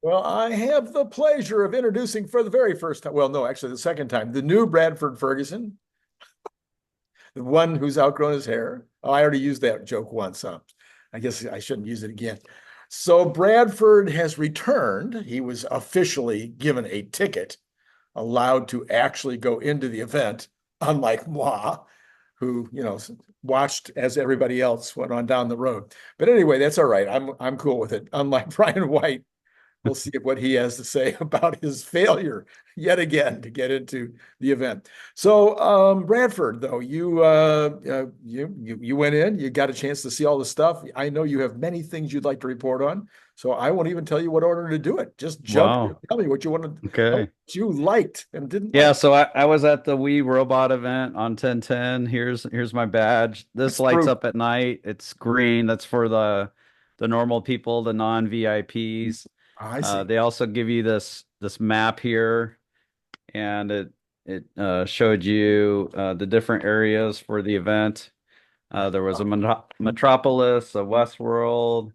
Well, I have the pleasure of introducing for the very first time. Well, no, actually, the second time, the new Bradford Ferguson, the one who's outgrown his hair. Oh, I already used that joke once. I guess I shouldn't use it again. So Bradford has returned. He was officially given a ticket, allowed to actually go into the event, unlike moi, who, watched as everybody else went on down the road. But anyway, that's all right. I'm cool with it. Unlike Brian White, we'll see what he has to say about his failure yet again to get into the event. So, Bradford, though, you went in, you got a chance to see all the stuff. I know you have many things you'd like to report on, so I won't even tell you what order to do it. Just jump in and Wow. tell me what you want to, Okay. what you liked and didn't Yeah, like. so I was at the Wii Robot event on 1010. Here's my badge. This That's lights proof. up at night. It's green. That's for the normal people, the non-VIPs. I see. They also give you this map here, and it showed you the different areas for the event. There was a Metropolis, a Westworld,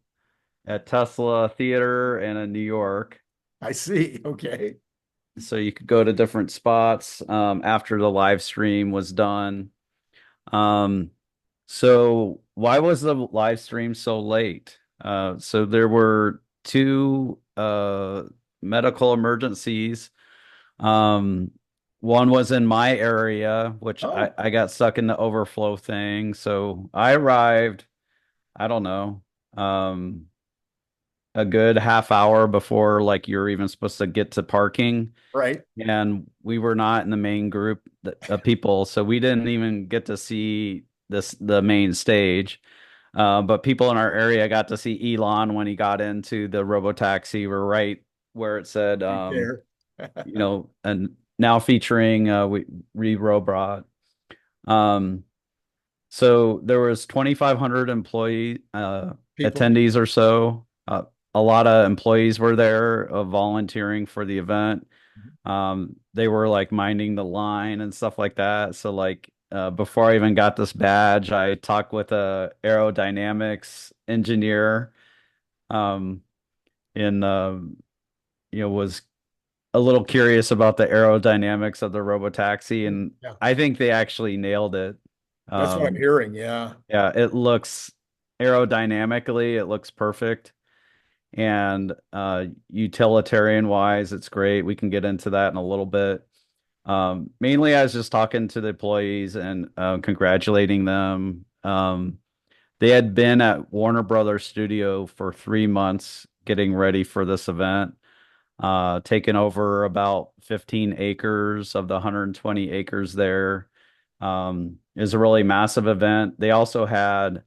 a Tesla Theater, and a New York. I see. Okay. So you could go to different spots after the live stream was done. Um, so why was the live stream so late? So there were two medical emergencies. Um, One was in my area, which Oh, I got stuck in the overflow thing. So I arrived, I don't know, a good half hour before like you're even supposed to get to parking, right. and we were not in the main group of people, so we didn't even get to see the main stage. But people in our area got to see Elon when he got into the Robotaxi. We're right where it said, Right there. and now featuring we Robot. Um, so there was 2,500 employee People. attendees or so. A lot of employees were there volunteering for the event. They were like minding the line and stuff like that. So like before I even got this badge, I talked with a aerodynamics engineer, um, and was a little curious about the aerodynamics of the Robotaxi, and Yeah, I think they actually nailed it. that's what I'm Um, hearing. Yeah. yeah, it looks aerodynamically, it looks perfect. And utilitarian wise, it's great. We can get into that in a little bit. Mainly, I was just talking to the employees and congratulating them. They had been at Warner Brothers Studio for 3 months getting ready for this event, taken over about 15 acres of the 120 acres there. It was a really massive event. They also had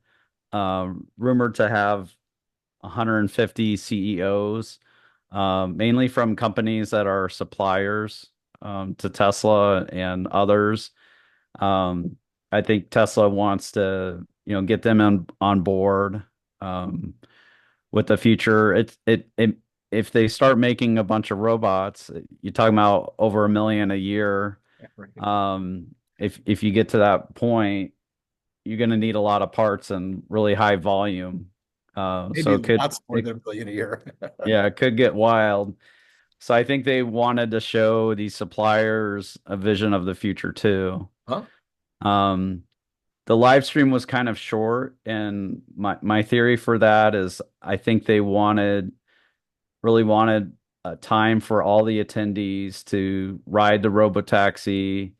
rumored to have 150 CEOs, mainly from companies that are suppliers to Tesla and others. Um, I think Tesla wants to, get them on board um, with the future. If they start making a bunch of robots, you're talking about over 1 million a year. Right. If you get to that point, you're going to need a lot of parts and really high volume. So Maybe it could lots more it than a billion a year. Yeah, it could get wild. So I think they wanted to show these suppliers a vision of the future too. Huh? Um, the live stream was kind of short, and my theory for that is I think they really wanted a time for all the attendees to ride the Robotaxi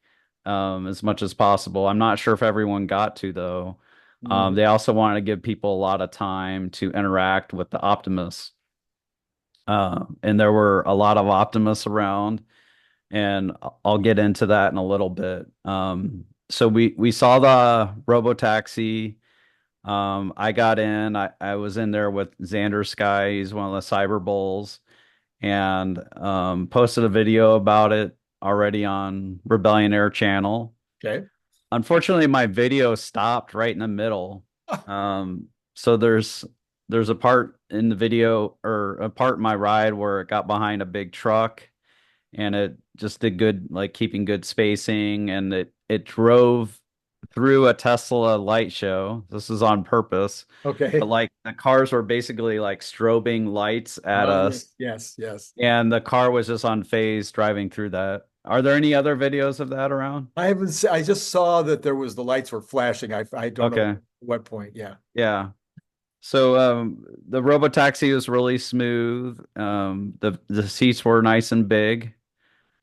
as much as possible. I'm not sure if everyone got to though. Mhm. They also wanted to give people a lot of time to interact with the Optimus. And there were a lot of Optimus around, and I'll get into that in a little bit. So we saw the Robotaxi. I got in. I was in there with Xander Sky. He's one of the Cyber Bulls, and posted a video about it already on Rebellion Air channel. Okay. Unfortunately, my video stopped right in the middle. So there's a part in the video or a part in my ride where it got behind a big truck, and it just did good, like keeping good spacing, and it drove through a Tesla light show. This is on purpose. But Okay. like the cars were basically like strobing lights at us, Yes, yes, yes. and the car was just on phase driving through that. Are there any other videos of that around? I just saw that there was the lights were flashing. I don't know Okay. what point. Yeah. Yeah. So the Robotaxi was really smooth. The seats were nice and big.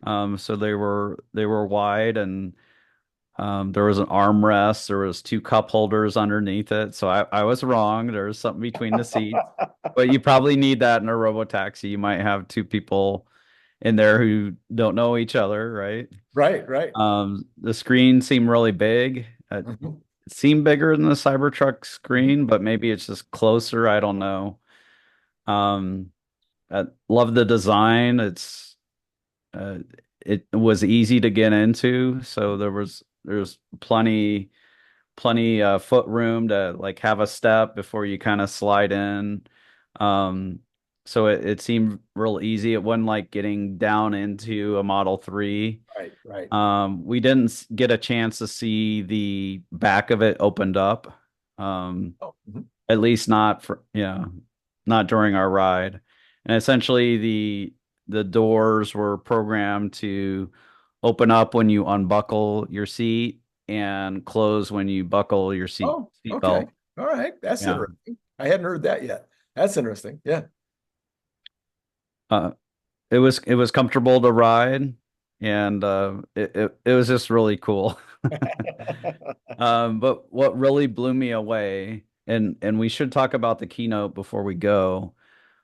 So they were wide, and there was an armrest. There was two cup holders underneath it. So I was wrong. There was something between the seats. But you probably need that in a Robotaxi. You might have two people in there who don't know each other, right? Right, right. The screen seemed really big. Mhm. It seemed bigger than the Cybertruck screen, but maybe it's just closer. I don't know. Um, I love the design. Uh, it was easy to get into, so there's plenty foot room to like have a step before you kind of slide in. Um, so it seemed real easy. It wasn't like getting down into a Model 3. Right, right. We didn't get a chance to see the back of it opened up. Oh, mhm. At least not for, yeah, not during our ride. And essentially the doors were programmed to open up when you unbuckle your seat and close when you buckle your Oh, okay. seatbelt. All right. That's Yeah. interesting. I hadn't heard that yet. That's interesting. Yeah. Uh, it was comfortable to ride, and it was just really cool. But what really blew me away, and we should talk about the keynote before we go.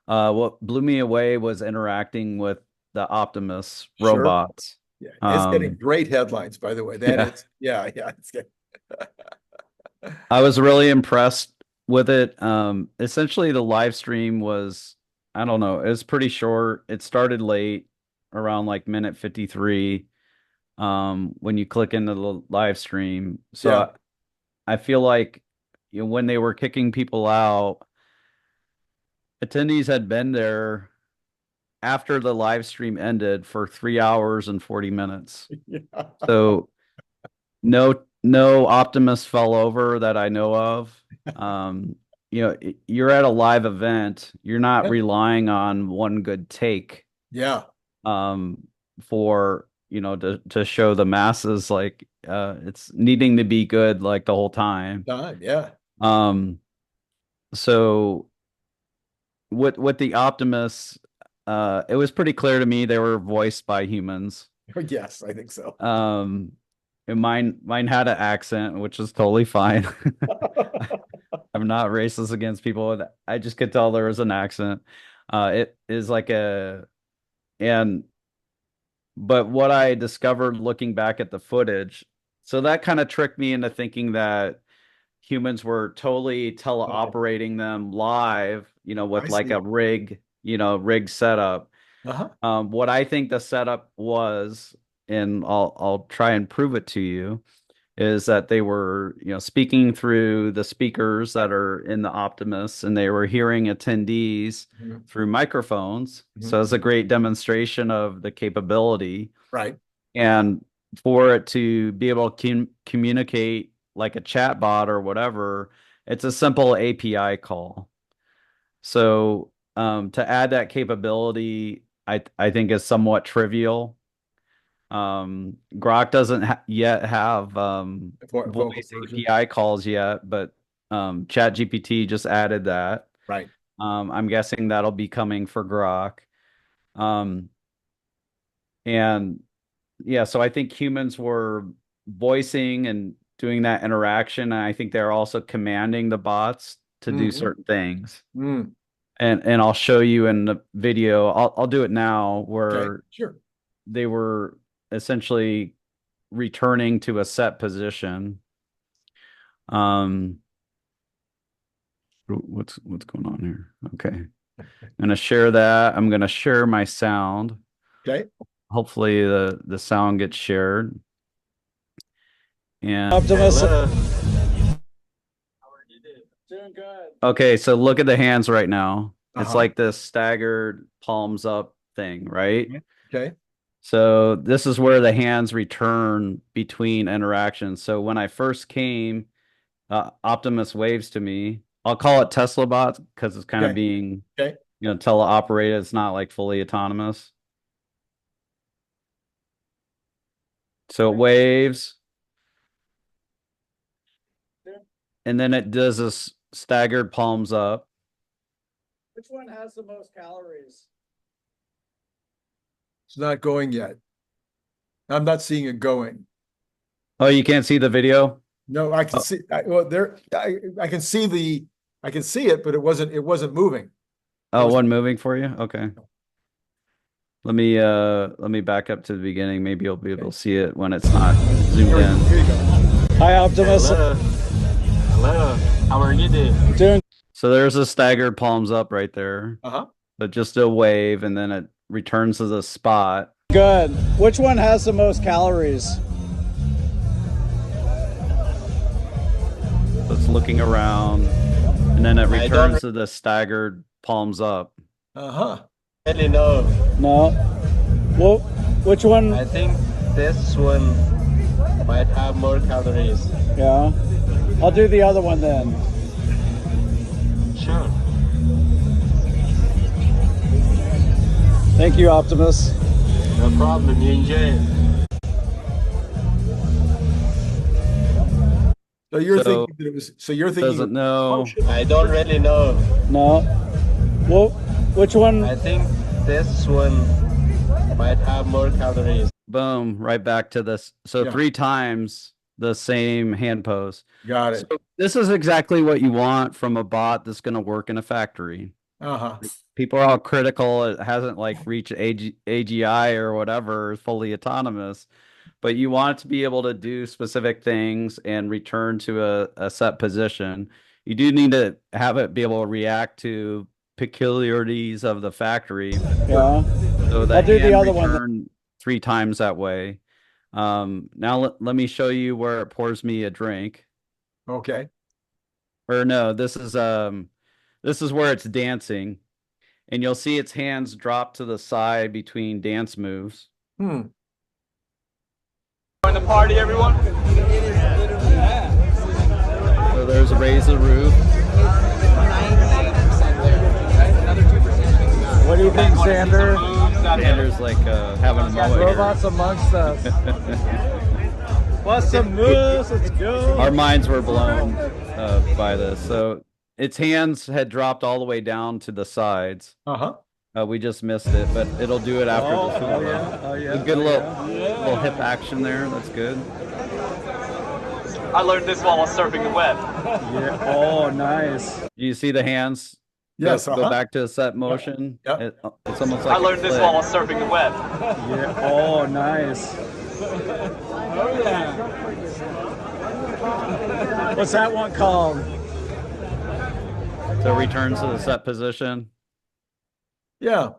What blew me away was interacting with the Optimus Sure. robots. Yeah. It's getting Um, great headlines, by the way. That yeah, is, yeah, yeah. It's getting, I was really impressed with it. Essentially, the live stream was, I don't know, it was pretty short. It started late, around like minute 53, when you click into the live stream. So yeah. I feel like, when they were kicking people out, attendees had been there after the live stream ended for 3 hours and 40 minutes. Yeah. So no Optimus fell over that I know of. Um, you're at a live event. You're not Yeah. relying on one good take Yeah. um for to show the masses, like it's needing to be good like the whole time. Time. Yeah. Um so with the Optimus, it was pretty clear to me they were voiced by humans. Yes, I think so. Um, and mine had an accent, which is totally fine. I'm not racist against people I just could tell there was an accent. It is like and but what I discovered looking back at the footage, so that kind of tricked me into thinking that humans were totally Oh, teleoperating them live, I with like see. a rig setup. Uh-huh. What I think the setup was, and I'll try and prove it to you, is that they were, speaking through the speakers that are in the Optimus, and they were hearing attendees Mhm. through microphones. So it's a Mhm. great demonstration of the capability. Right. And for it to be able to communicate like a chat bot or whatever, it's a simple API call. So to add that capability, I think is somewhat trivial. Grok doesn't yet have Vocal voice version. API calls yet, but ChatGPT just added that. Right. I'm guessing that'll be coming for Grok. Um, and yeah, so I think humans were voicing and doing that interaction, and I think they're also commanding the bots to do Mhm. certain things. Mm. And I'll show you in the video. I'll do it now, Okay. where Sure. they were essentially returning to a set position. Um, what's going on here? Okay. I'm gonna share that. I'm gonna share my sound. Okay. Hopefully the sound gets shared. And Optimus. okay, so look at the hands right now. It's Uh-huh. like this staggered palms up thing, right? Okay. So this is where the hands return between interactions. So when I first came, Optimus waves to me. I'll call it Tesla bot because it's kind of Okay, being, okay. teleoperated. It's not like fully autonomous. So it waves, and then it does this staggered palms up. Which one has the most calories? It's not going yet. I'm not seeing it going. Oh, you can't see the video? No, I can Oh. see, I can see I can see it, but it wasn't moving. Oh, one moving for you? Okay. Let me back up to the beginning. Maybe you'll be able to see it when it's not zoomed in. Here you go. Hi, Optimus. Hello. Hello. How are you doing? Doing So there's a staggered palms up right there, Uh-huh. but just a wave, and then it returns to the spot. good. Which one has the most calories? So it's looking around, and then it returns to the staggered palms up. Uh-huh. Really no. No. Well, which one? I think this one might have more calories. Yeah. I'll do the other one then. Sure. Thank you, Optimus. No problem. You enjoy it. So you're So- thinking that it was, so you're thinking. Doesn't know. I don't really know. No. Well, which one? I think this one might have more calories. Boom, right back to this. So Yeah. 3 times the same hand pose. Got it. So this is exactly what you want from a bot that's going to work in a factory. Uh-huh. People are all critical. It hasn't like reached AGI or whatever, fully autonomous, but you want it to be able to do specific things and return to a set position. You do need to have it be able to react to peculiarities of the factory. Yeah. So that I'll do the hand other one. return 3 times that way. Now let me show you where it pours me a drink. Okay. Or no, this is where it's dancing, and you'll see its hands drop to the side between dance moves. Hmm. Join the party, everyone. So there's a raise the roof. What do you think, Xander? Xander's like having a moment here. Robots amongst us. What's some moves? Let's go. Our minds were blown by this. So its hands had dropped all the way down to the sides. Uh-huh. We just missed it, but it'll do it after this one. Oh yeah. A good little hip action there. That's good. I learned this while I was surfing the web. Yeah. Oh, nice. You see the hands? Yes. Go Uh-huh. back to a set motion. Yep. It's almost like I learned this while I was surfing the web. Yeah. Oh, nice. Oh yeah. What's that one called? So it returns to the set position. Yeah.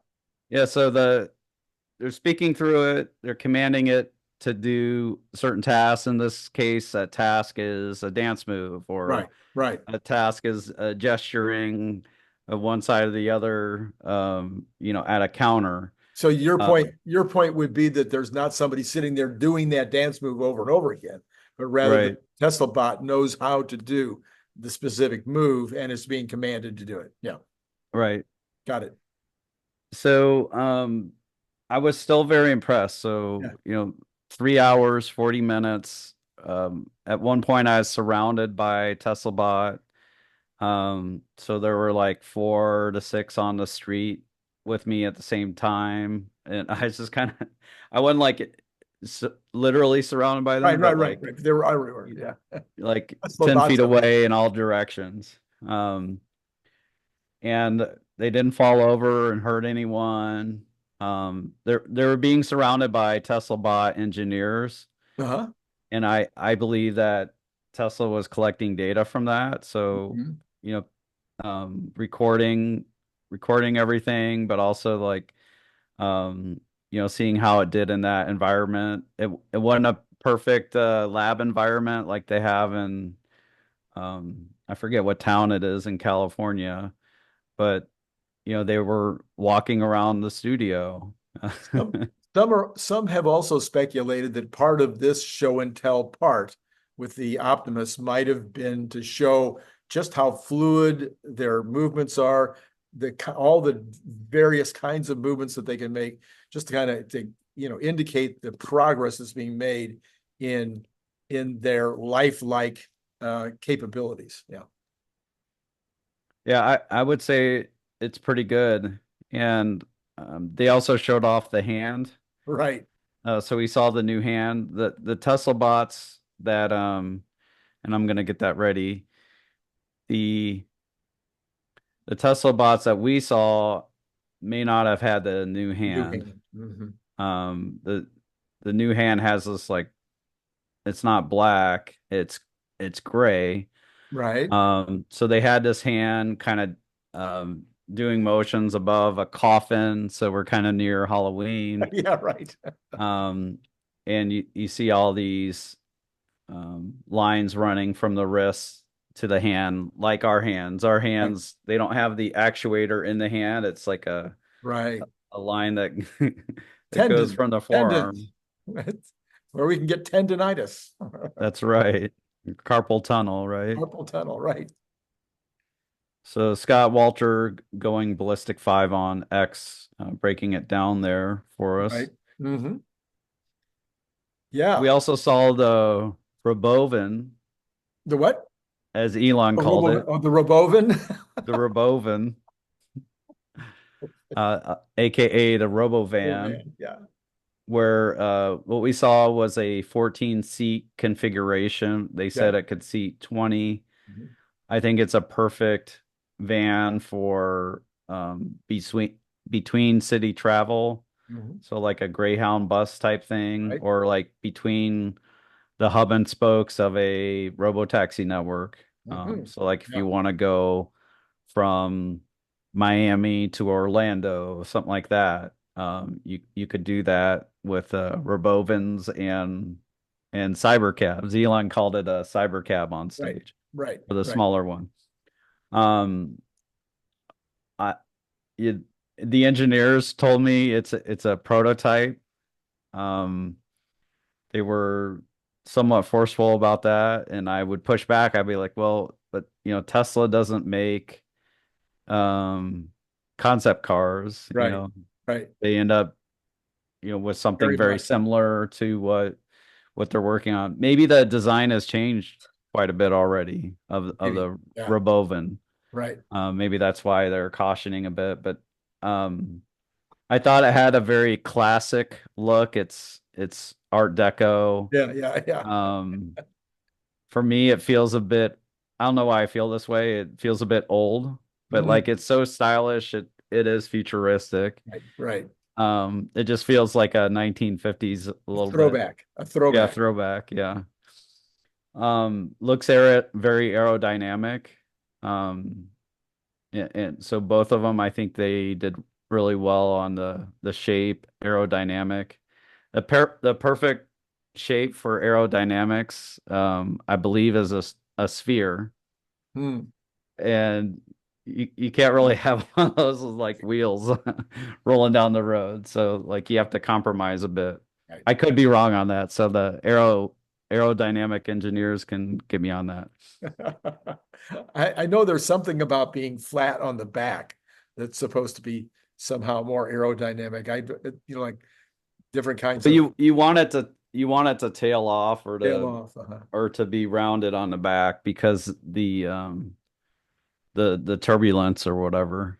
Yeah, so they're speaking through it, they're commanding it to do certain tasks. In this case, a task is a dance move, or Right. a task is gesturing of one side or the other, at a counter. So your point would be that there's not somebody sitting there doing that dance move over and over again, but rather Right. the Tesla bot knows how to do the specific move and is being commanded to do it. Yeah. Right. Got it. So I was still very impressed. So, Yeah. 3 hours, 40 minutes. At one point I was surrounded by Tesla bot. So there were like 4 to 6 on the street with me at the same time. And I was just I wasn't like literally surrounded by them, but Right. They were everywhere. Yeah. like Tesla 10 bots feet everywhere. away in all directions. And they didn't fall over and hurt anyone. They were being surrounded by Tesla bot engineers, Uh-huh. and I believe that Tesla was collecting data from that. So, Mhm. recording everything, but also like, seeing how it did in that environment. It wasn't a perfect lab environment like they have in, I forget what town it is in California, but they were walking around the studio. Some have also speculated that part of this show and tell part with the Optimus might have been to show just how fluid their movements are, all the various kinds of movements that they can make, just to kind of indicate the progress that's being made in their lifelike capabilities. Yeah. Yeah, I would say it's pretty good. And they also showed off the hand. Right. So we saw the new hand, the Tesla bots that and I'm gonna get that ready. The Tesla bots that we saw may not have had the new hand. The new hand has this, like, it's not black, it's gray. Right. So they had this hand kind of doing motions above a coffin, so we're kind of near Halloween. Yeah, right. And you see all these lines running from the wrist to the hand, like our hands. Our hands, they don't have the actuator in the hand. It's like a line that that goes from the forearm, where we can get tendonitis. That's right. Carpal tunnel, right? Carpal tunnel, right. So Scott Walter going ballistic 5 on X, breaking it down there for us. Right. Yeah. We also saw the Robovan. The what? As Elon called it. Oh, the Robovan. The Robovan. AKA the Robovan. Yeah. Where what we saw was a 14-seat configuration. They said it could seat 20. I think it's a perfect van for between city travel. So like a Greyhound bus type thing, or like between the hub and spokes of a Robotaxi network. So like if you want to go from Miami to Orlando, something like that, you could do that with Robovans and CyberCabs. Elon called it a CyberCab on stage, right, for the smaller one. The engineers told me it's a prototype. They were somewhat forceful about that, and I would push back. I'd be like, well, but Tesla doesn't make concept cars. Right. They end up with something very similar to what they're working on. Maybe the design has changed quite a bit already of the Robovan. Right. Maybe that's why they're cautioning a bit, but I thought it had a very classic look. It's Art Deco. Yeah. For me, it feels a bit, I don't know why I feel this way. It feels a bit old, but like it's so stylish. It is futuristic. Right. It just feels like a 1950s throwback. A throwback. Yeah, throwback. Yeah. Looks very aerodynamic. And so both of them, I think they did really well on the shape, aerodynamic. The perfect shape for aerodynamics, I believe, is a sphere. And you can't really have one of those like wheels rolling down the road. So like you have to compromise a bit. I could be wrong on that. So the aerodynamic engineers can get me on that. I know there's something about being flat on the back that's supposed to be somehow more aerodynamic. Like different kinds but of. You want it to tail off or to or to be rounded on the back because the turbulence or whatever.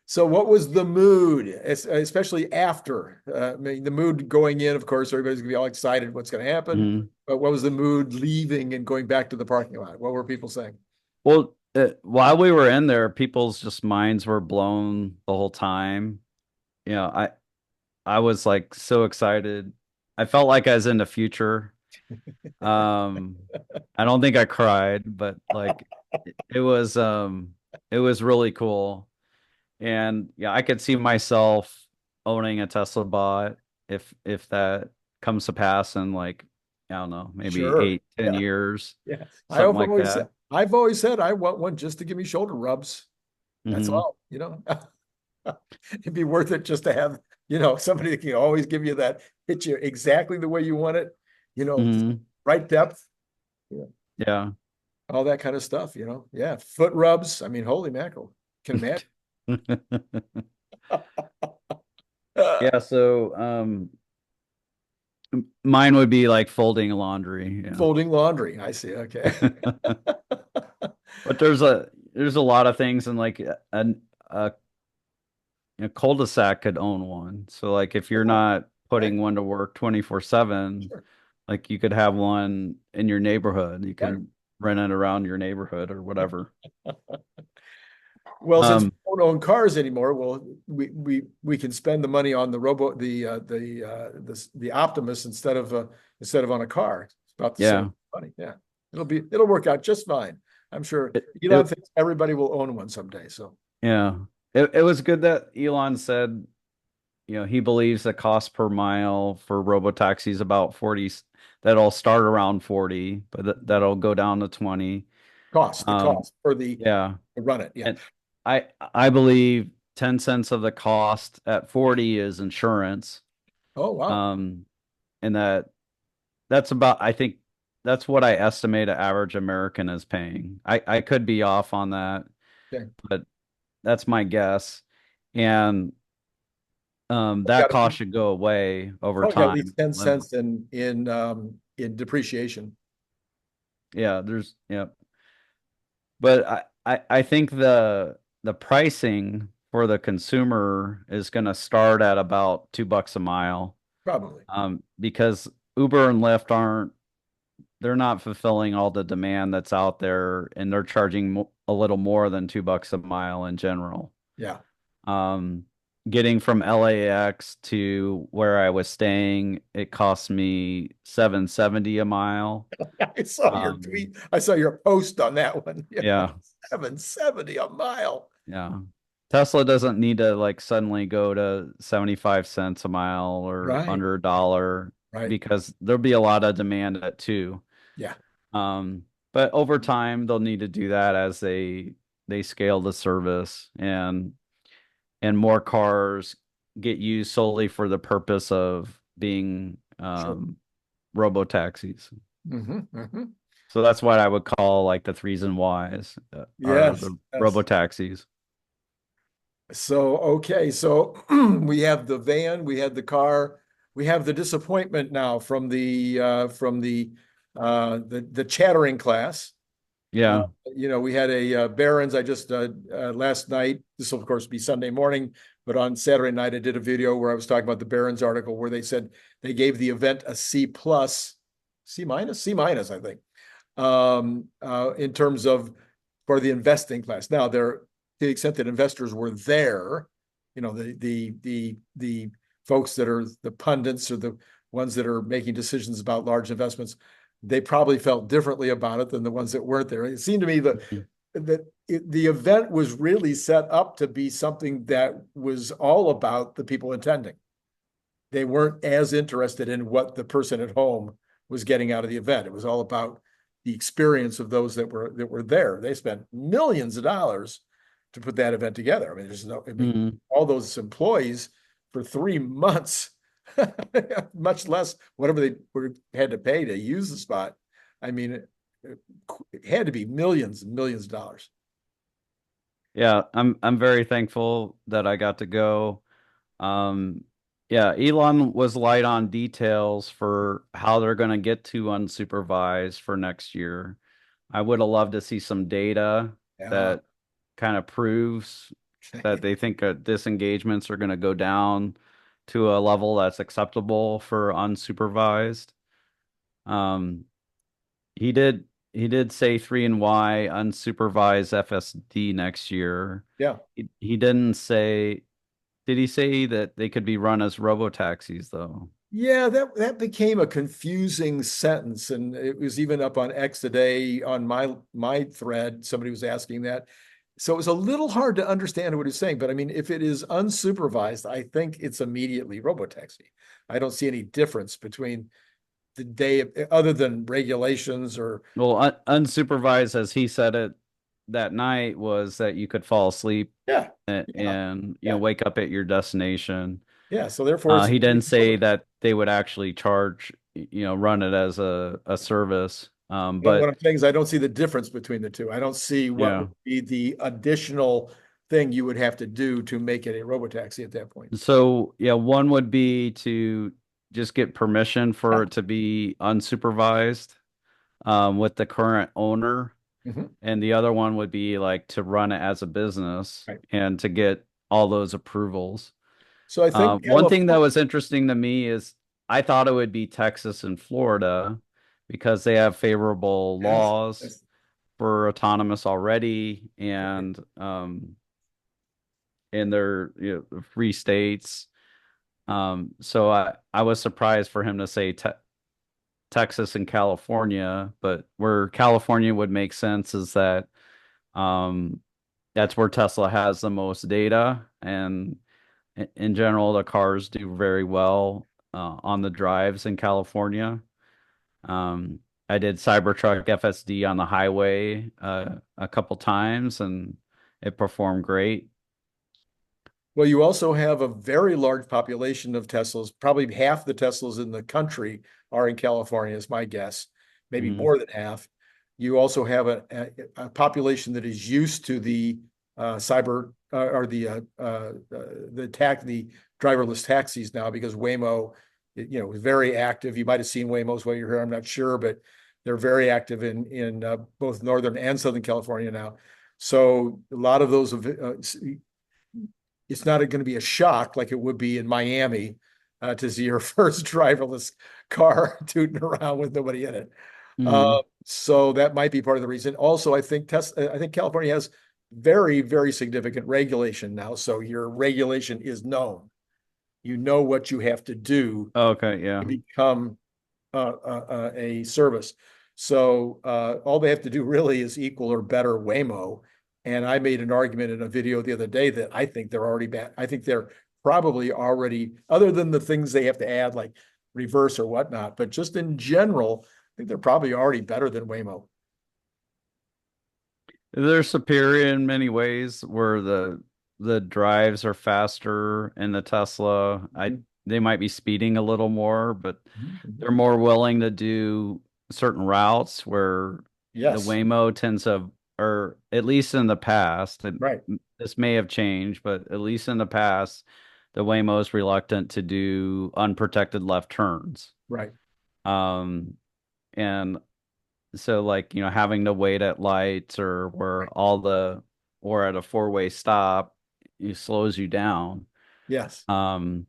So what was the mood, especially after? The mood going in, of course, everybody's gonna be all excited what's gonna happen. But what was the mood leaving and going back to the parking lot? What were people saying? Well, while we were in there, people's just minds were blown the whole time. I was like so excited. I felt like I was in the future. I don't think I cried, but like it was really cool. And yeah, I could see myself owning a Tesla bot if that comes to pass in like, I don't know, maybe 8-10 years. Yeah. I've always said I want one just to give me shoulder rubs. That's all, It'd be worth it just to have You know, somebody that can always give you that, hit you exactly the way you want it, you know, Mhm. right depth, Yeah. all that kind of stuff, you know. Yeah, foot rubs. I mean, holy mackerel. Can imagine. Yeah, so mine would be like folding laundry. Yeah. Folding laundry. I see. Okay. But there's a lot of things, and like a cul-de-sac could own one. So like if you're not putting one to work 24/7, Sure. like you could have one in your neighborhood. You Right. can rent it around your neighborhood or whatever. Well, since we Um, don't own cars anymore, well, we can spend the money on the the Optimus instead of on a car. It's about the yeah. same money. Yeah, it'll work out just fine. I'm sure Elon It, thinks everybody will own one someday. So yeah. It was good that Elon said, he believes the cost per mile for Robotaxi is about 40, that'll start around 40, but that'll go down to 20. the cost for Yeah. to run it. Yeah. And I believe 10 cents of the cost at 40 is insurance. Oh, wow. And that's about, I think that's what I estimate an average American is paying. I could be off on that, Okay. but that's my guess. And that Got cost should go away over probably got at least time. 10 cents in depreciation. Yeah, yeah. But I think the pricing for the consumer is going to start at about $2 a mile. Probably. Because Uber and Lyft they're not fulfilling all the demand that's out there, and they're charging a little more than $2 a mile in general. Yeah. Getting from LAX to where I was staying, it cost me $7.70 a mile. I saw your tweet. I saw your post on that one. Yeah. $7.70 a mile. Yeah. Tesla doesn't need to like suddenly go to 75 cents a mile or Right. under $1 Right. because there'll be a lot of demand at two. Yeah. But over time they'll need to do that as they scale the service and more cars get used solely for the purpose of being robotaxis. So that's what I would call like the 𝐒𝐮𝐧𝐝𝐚𝐲 are Yes. the Yes. robotaxis. So, okay. So we have the van, we had the car, we have the disappointment now from the chattering class. Yeah. We had a Barron's. I just last night. This will of course be Sunday morning, but on Saturday night I did a video where I was talking about the Barron's article where they said they gave the event a C+, C minus, I think, in terms of for the investing class. Now, to the extent that investors were there, the folks that are the pundits or the ones that are making decisions about large investments, they probably felt differently about it than the ones that weren't there. It seemed to me that the event was really set up to be something that was all about the people attending. They weren't as interested in what the person at home was getting out of the event. It was all about the experience of those that were there. They spent millions of dollars to put that event together. I mean, all those employees for 3 months, much less whatever they had to pay to use the spot. I mean, it had to be millions and millions of dollars. Yeah, I'm very thankful that I got to go. Yeah, Elon was light on details for how they're going to get to unsupervised for next year. I would have loved to see some data that kind of proves that they think disengagements are going to go down to a level that's acceptable for unsupervised. He did say 𝐒𝐮𝐲 unsupervised FSD next year. Yeah. He didn't say. Did he say that they could be run as robotaxis though? Yeah, that became a confusing sentence, and it was even up on X today on my thread. Somebody was asking that. So it was a little hard to understand what he's saying, but I mean, if it is unsupervised, I think it's immediately robotaxi. I don't see any difference between the day, other than regulations or. Well, unsupervised, as he said it that night, was that you could fall asleep Yeah. and wake up at your destination. Yeah, so therefore He didn't say that they would actually charge, run it as a service. what But I'm saying is I don't see the difference between the two. I don't see what yeah. would be the additional thing you would have to do to make it a robotaxi at that point. So yeah, one would be to just get permission for it to be unsupervised with the current owner. Mhm. And the other one would be like to run it as a business Right. and to get all those approvals. So I think One thing that was interesting to me is I thought it would be Texas and Florida because they have favorable Yes, laws yes. for autonomous already, and in their free states. So I was surprised for him to say Texas and California, but where California would make sense is that that's where Tesla has the most data, and in general, the cars do very well on the drives in California. I did Cybertruck FSD on the highway a couple times, and it performed great. Well, you also have a very large population of Teslas. Probably half the Teslas in the country are in California, is my guess. Maybe Mhm. more than half. You also have a population that is used to the cyber or the driverless taxis now, because Waymo, is very active. You might have seen Waymos while you're here. I'm not sure, but they're very active in both Northern and Southern California now. So a lot of those it's not going to be a shock like it would be in Miami to see your first driverless car tooting around with nobody in it. Mhm. So that might be part of the reason. Also, I think California has very, very significant regulation now. So your regulation is known. You know what you have to do Okay, yeah. to become a service. So all they have to do really is equal or better Waymo. And I made an argument in a video the other day that I think they're already bad. I think they're probably already, other than the things they have to add, like reverse or whatnot, but just in general, I think they're probably already better than Waymo. They're superior in many ways where the drives are faster in the Tesla. They might be speeding a little more, but they're more willing to do certain routes where the Yes, Waymo tends to, or at least in the past, and right, this may have changed, but at least in the past, the Waymo is reluctant to do unprotected left turns. right. And so like, having to wait at lights or at a four-way stop, it slows you down. Yes, The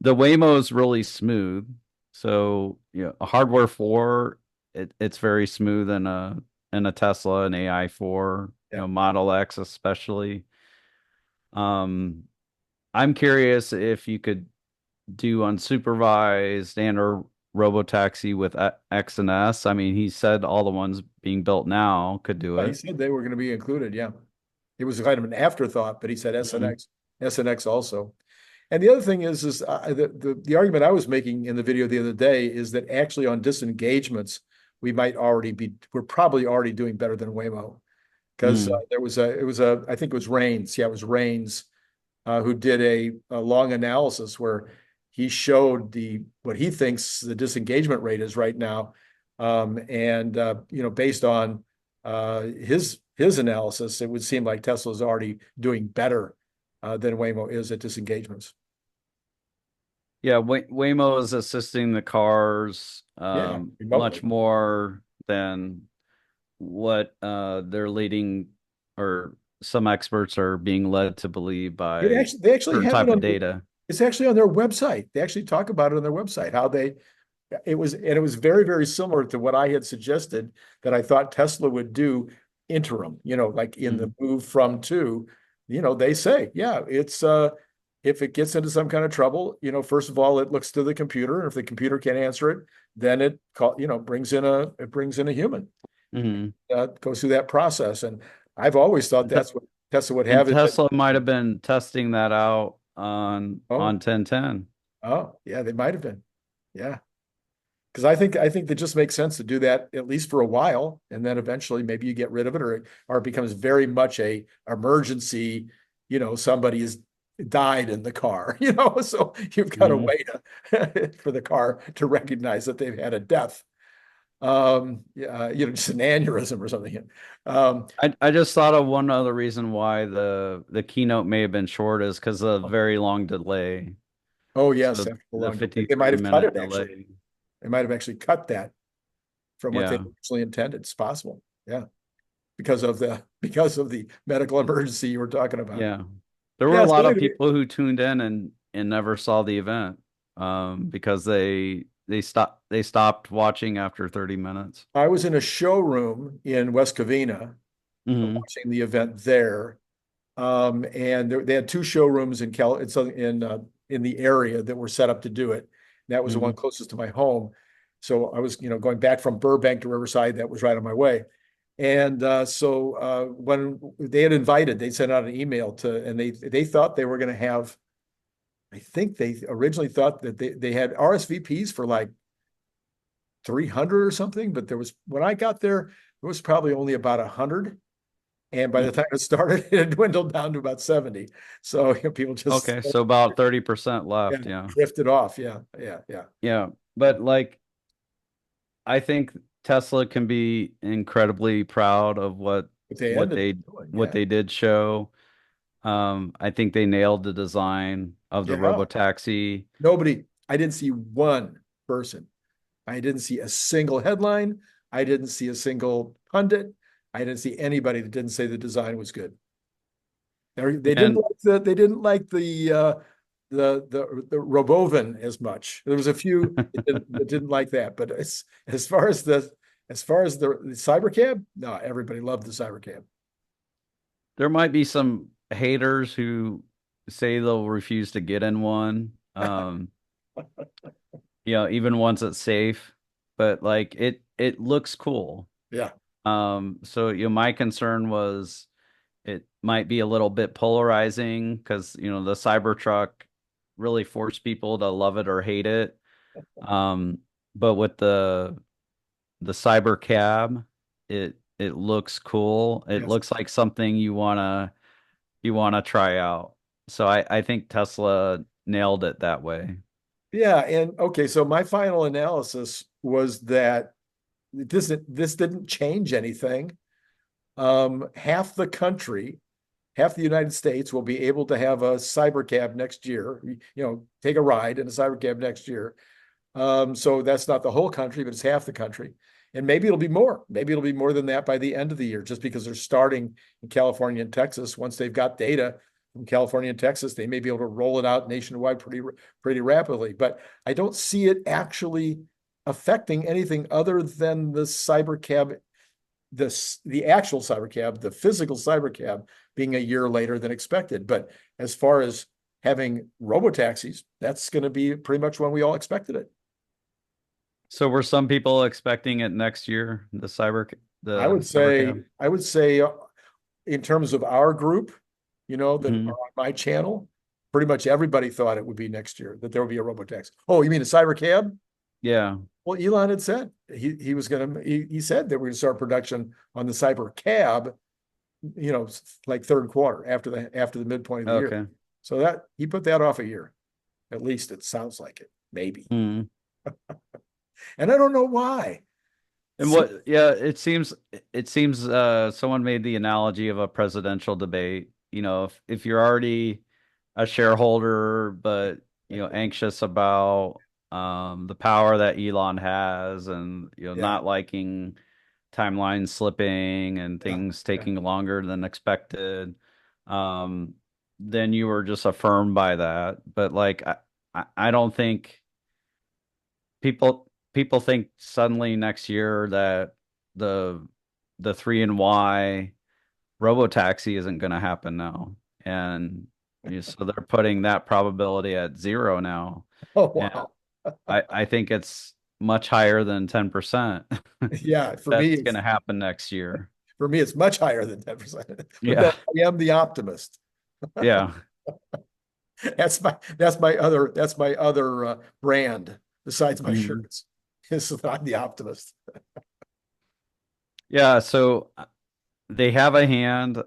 Waymo is really smooth. So, a hardware 4, it's very smooth in a Tesla, an AI 4, Yeah. Model X especially. I'm curious if you could do unsupervised and or Robotaxi with X and S. I mean, he said all the ones being built now could do He it. said they were going to be included. Yeah, it was kind of an afterthought, but he said SNX also. And the other thing is the argument I was making in the video the other day is that actually on disengagements, we're probably already doing better than Waymo, because I think it was Rains. Yeah, it was Rains who did a long analysis where he showed what he thinks the disengagement rate is right now. And based on his analysis, it would seem like Tesla is already doing better than Waymo is at disengagements. Yeah, Waymo is assisting the cars Remotely. much more than what they're leading, or some experts are being led to believe by They actually certain have type it of data. It's actually on their website. They actually talk about it on their website, how it was very, very similar to what I had suggested that I thought Tesla would do interim, like in the move from to, they say, yeah, it's if it gets into some kind of trouble, first of all, it looks to the computer, and if the computer can't answer it, then it brings in a human. Goes through that process. And I've always thought that's what Tesla would have. And Tesla might have been testing that out on 1010. Oh, yeah, they might have been. Yeah. Because I think that just makes sense to do that at least for a while, and then eventually maybe you get rid of it, or it becomes very much a emergency. Somebody is died in the car, you know, so you've got to Mhm. wait for the car to recognize that they've had a death. Yeah, you know, just an aneurysm or something. I just thought of one other reason why the keynote may have been short is because of very long delay. Oh yes, So after the the long delay. They might 53 have cut minute it actually. delay. They might have actually cut that from what they Yeah. originally intended. It's possible. Yeah. Because of the medical emergency you were talking about. Yeah. There were a Yeah, lot so of anyway, people who tuned in and never saw the event because they stopped watching after 30 minutes. I was in a showroom in West Covina Hmm. watching the event there. And they had two showrooms in the area that were set up to do it. That was the one Hmm. closest to my home. So I was, going back from Burbank to Riverside. That was right on my way. And when they had invited, they sent out an email and they thought they were going to have. I think they originally thought that they had RSVPs for like 300 or something, but when I got there was probably only about 100. And by the time it started, it had dwindled down to about 70. So people just Okay, so about 30% yeah, left. Yeah. drifted off. Yeah, yeah, yeah. Yeah. But like, I think Tesla can be incredibly proud of But they what ended they up doing. what Yeah, they did show. I think they nailed the design of the yeah. Robotaxi. I didn't see one person. I didn't see a single headline. I didn't see a single pundit. I didn't see anybody that didn't say the design was good. They didn't And like the Robovan as much. There was a few that didn't like that, but as far as the CyberCab, no, everybody loved the CyberCab. there might be some haters who say they'll refuse to get in one. Even once it's safe, but like it looks cool. Yeah, So my concern was it might be a little bit polarizing because the Cybertruck really forced people to love it or hate it. But with the CyberCab, it looks cool. It yes, looks like something you wanna try out. So I think Tesla nailed it that way. yeah. And okay, so my final analysis was that this didn't change anything. Half the United States will be able to have a cybercab next year, take a ride in a cybercab next year. So that's not the whole country, but it's half the country. And maybe it'll be more. Maybe it'll be more than that by the end of the year, just because they're starting in California and Texas. Once they've got data from California and Texas, they may be able to roll it out nationwide pretty rapidly. But I don't see it actually affecting anything other than the cybercab, the actual cybercab, the physical cybercab being a year later than expected. But as far as having robotaxis, that's going to be pretty much when we all expected it. So were some people expecting it next year, the I would say, CyberCab? I would say, in terms of our group, that Mhm. are on my channel, pretty much everybody thought it would be next year that there would be a robotaxi. Oh, you mean a cybercab? Yeah. Well, Elon had said he said that we're going to start production on the cybercab, like third quarter after the midpoint of the year. Okay. So that he put that off a year. At least it sounds like it, maybe. Mhm. And I don't know why. And what, yeah, it seems someone made the analogy of a presidential debate. If you're already a shareholder, but anxious about the power that Elon has and Yeah, not liking timelines slipping and yeah, things yeah. taking longer than expected, um, then you were just affirmed by that. But like I don't think people think suddenly next year that the the 3 and Y Robotaxi isn't going to happen now, and so they're putting that probability at 0 now, Oh and wow. I think it's much higher than 10% Yeah, that's going to happen next year. for me, it's much higher than 10%. But Yeah, then I am the optimist. yeah. That's my other brand besides my Mhm. shirts. Is that I'm the optimist. Yeah, so they have a hand.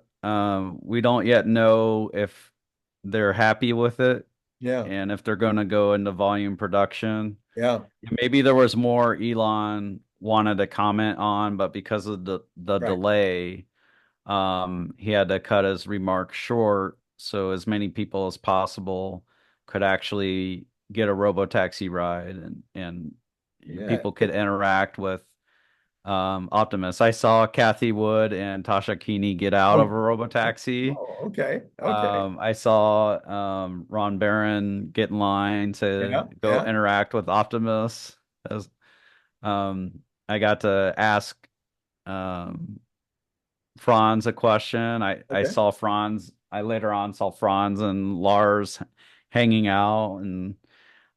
We don't yet know if they're happy with it. Yeah, And if they're going to go into volume production, yeah, maybe there was more Elon wanted to comment on, but because of the right. delay, he had to cut his remarks short so as many people as possible could actually get a Robotaxi ride and Yeah. people could interact with Optimus. I saw Kathy Wood and Tasha Keeney get out Oh, of a Robotaxi. oh, okay, okay. I saw Ron Barron get in line to Yeah, go yeah. interact with Optimus. As, I got to ask um, Franz a question. I Okay. saw Franz. I later on saw Franz and Lars hanging out, and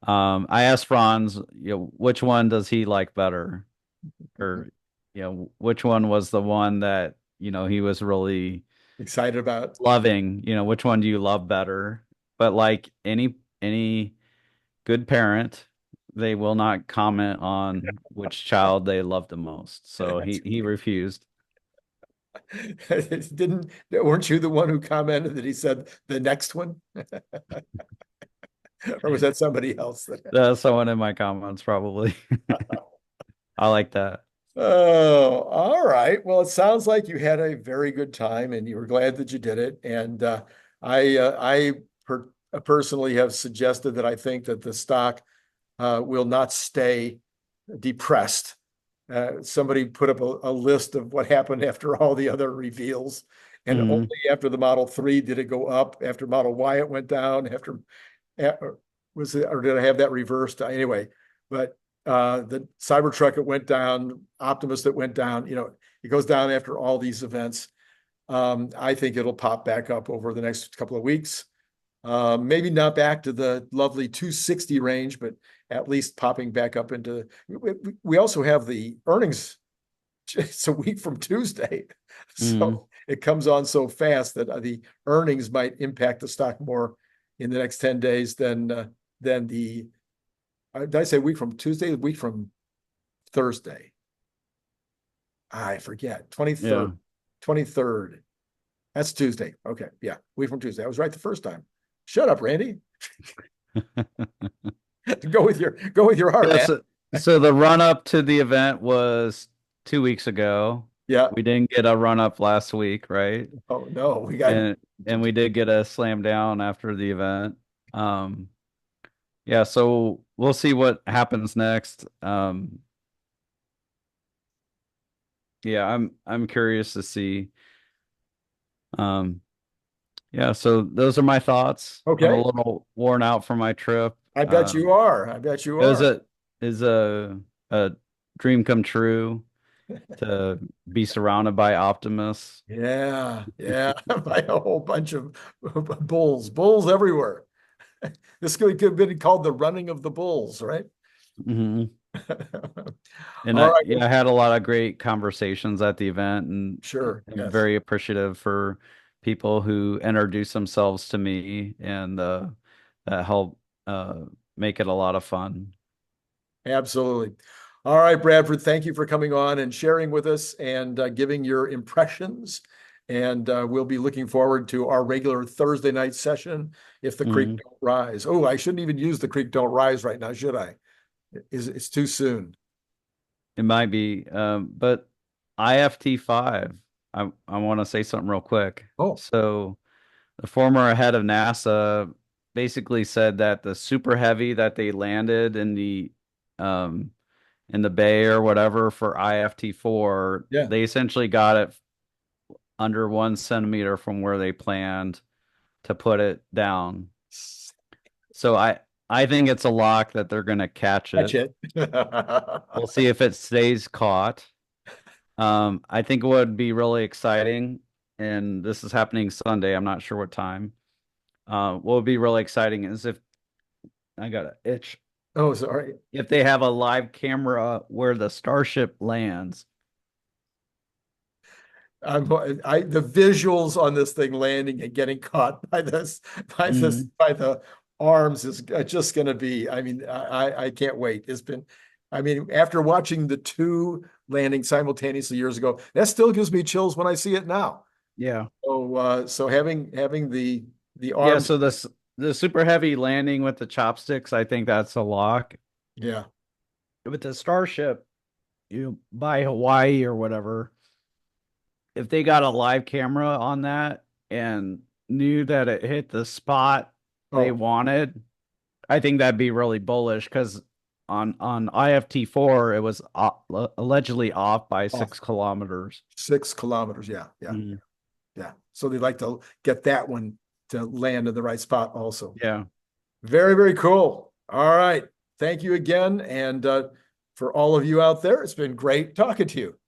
I asked Franz, which one does he like better, or which one was the one that he was really Excited about. loving. Which one do you love better? But like any good parent, they will not comment on which child they love the most. So he refused. Weren't you the one who commented that he said the next one? Or was that somebody else that? Someone in my comments probably. I like that. Oh, all right. Well, it sounds like you had a very good time and you were glad that you did it. And I personally have suggested that I think that the stock will not stay depressed. Somebody put up a list of what happened after all the other reveals, and only Mhm. after the Model 3 did it go up. After Model Y, it went down. After was it, or did I have that reversed? Anyway, but the Cybertruck, it went down. Optimus, it went down. It goes down after all these events. I think it'll pop back up over the next couple of weeks. Maybe not back to the lovely 260 range, but at least popping back up into. We also have the earnings. It's a week from Tuesday, Mhm. so it comes on so fast that the earnings might impact the stock more in the next 10 days than the. Did I say week from Tuesday? A week from Thursday. I forget. 23rd. Yeah. 23rd. That's Tuesday. Okay. Yeah. Week from Tuesday. I was right the first time. Shut up, Randy. Go with your heart, Yeah, man. so the run up to the event was 2 weeks ago. Yeah. We didn't get a run up last week, right? Oh no, we got. And we did get a slam down after the event. Um, yeah, so we'll see what happens next. Yeah, I'm curious to see. Um, yeah, so those are my thoughts. I'm a Okay. little worn out from my trip. I bet you are. I bet you It was are. a dream come true to be surrounded by Optimus. Yeah. Yeah. By a whole bunch of bulls everywhere. This could have been called the running of the bulls, right? Hmm. And All right. I had a lot of great conversations at the event, and Sure. I'm Yes. very appreciative for people who introduce themselves to me, and that help make it a lot of fun. Absolutely. All right, Bradford, thank you for coming on and sharing with us and giving your impressions. And we'll be looking forward to our regular Thursday night session if the creek Mhm. don't rise. Oh, I shouldn't even use the creek don't rise right now, should I? It's too soon. It might be, but IFT5, I want to say something real quick. Oh, So the former head of NASA basically said that the super heavy that they landed um in the bay or whatever for IFT4, yeah. they essentially got it under 1 centimeter from where they planned to put it down. So I think it's a lock that they're gonna catch Catch it. it. We'll see if it stays caught. I think it would be really exciting, and this is happening Sunday. I'm not sure what time. What would be really exciting is if I got an itch. Oh, sorry. If they have a live camera where the Starship lands. The visuals on this thing landing and getting caught Mhm. by the arms is just going to be. I mean, I can't wait. I mean, after watching the two landing simultaneously years ago, that still gives me chills when I see it now. Yeah. So having The Yeah, arm, so the super heavy landing with the chopsticks, I think that's a lock. yeah. With the Starship, by Hawaii or whatever, if they got a live camera on that and knew that it hit the spot they Oh. wanted, I think that'd be really bullish because on IFT4 it was allegedly off by 6 kilometers. 6 kilometers. Yeah. Yeah. Mhm. Yeah. So they like to get that one to land in the right spot also. Yeah. Very, very cool. All right. Thank you again. And for all of you out there, it's been great talking to you.